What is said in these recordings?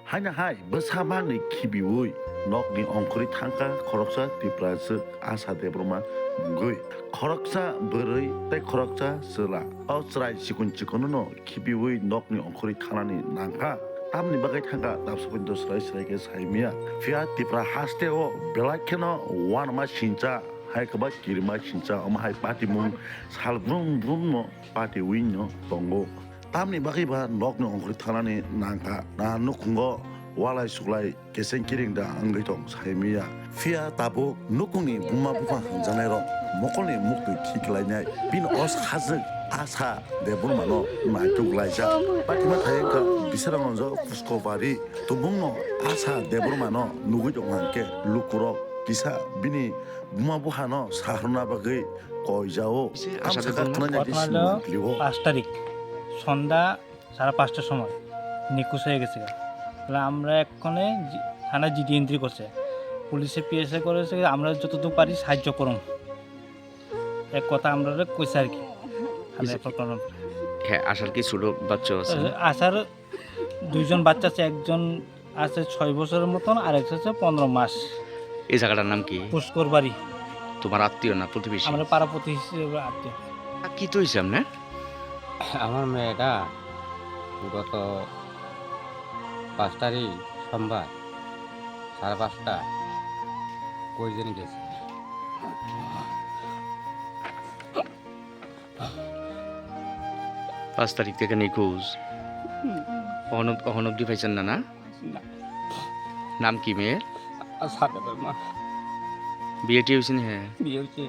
Hanya hai bersama ni kibiwui nok ni ongkori tangka koroksa tiprasa asa debroma gui koroksa berai tei koroksa sela au serai sikun cikono kibiwui nok ni ongkori tanani nangka tamni bagai tangka tapsupin to serai ke saimia via tipra haste o belakeno wan ma sinca hai keba kirima sinca om hai pati mung sal brum brum no pati winyo tongo tamni bagai ba nok ni ongkori tanani nangka na nukungo walai suklai kesen kiring da anggai tong saimia via tabu nukungni buma buka hanjanero mokolni muktu kiklainya bin os hazek asa debur mano matuk laisa patima thayeka bisarang onjo kuskobari tubungno asa debur mano nugu jonghanke lukuro kisa bini buma buhano sahruna bagai koijao amsaka tunanya ঘটনা হলো 5 তারিখ সন্ধ্যা 5:30টার সময় নিখোঁজ হয়ে গেছে। তাহলে আমরা এক্ষণে থানায় জিডি এন্ট্রি করছে, পুলিশে পিএসএ করেছে, আমরা যতটুকু পারি সাহায্য করুন এক কথা আমরা কইছে আর কি। হ্যাঁ, আসার কি ছোট বাচ্চা আছে? আসার 2জন বাচ্চা আছে, একজন আছে 6 বছরের মতন আর একটা আছে 15 মাস। এই জায়গাটার নাম কি? পুষ্কর বাড়ি। তোমার আত্মীয় না প্রতিবেশী? আমরা পাড়াপতি হিসেবে আত্মীয়। কি তো হয়েছে আপনার? আমার মেয়েটা গত 5 তারিখ সোমবার 5:30 কই যেন গেছে। 5 তারিখ থেকে নিখোঁজ, কখন অব্দি পাইছেন না? না, নাম কি মেয়ের? সাকেতের মা। বিয়েটি হয়েছে না? হ্যাঁ, বিয়ে হয়েছে,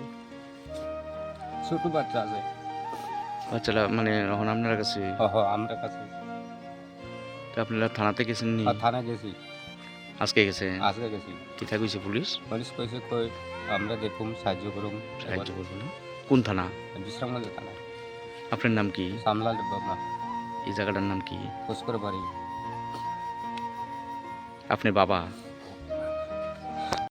ছোট বাচ্চা আছে। বাচ্চারা মানে এখন আপনার কাছে? আমরা কাছে। তো আপনারা থানাতে গেছেন নি? থানা গেছি। আজকে গেছে? আজকে গেছি। কি থাকছে পুলিশ? পুলিশ কইছে কই আমরা দেখুন সাহায্য করুন। সাহায্য করবো না? কোন থানা? বিশ্রামগঞ্জ থানা। আপনার নাম কি? সামলাল বাবা। এই জায়গাটার নাম কি? পুষ্কর বাড়ি। আপনি বাবা?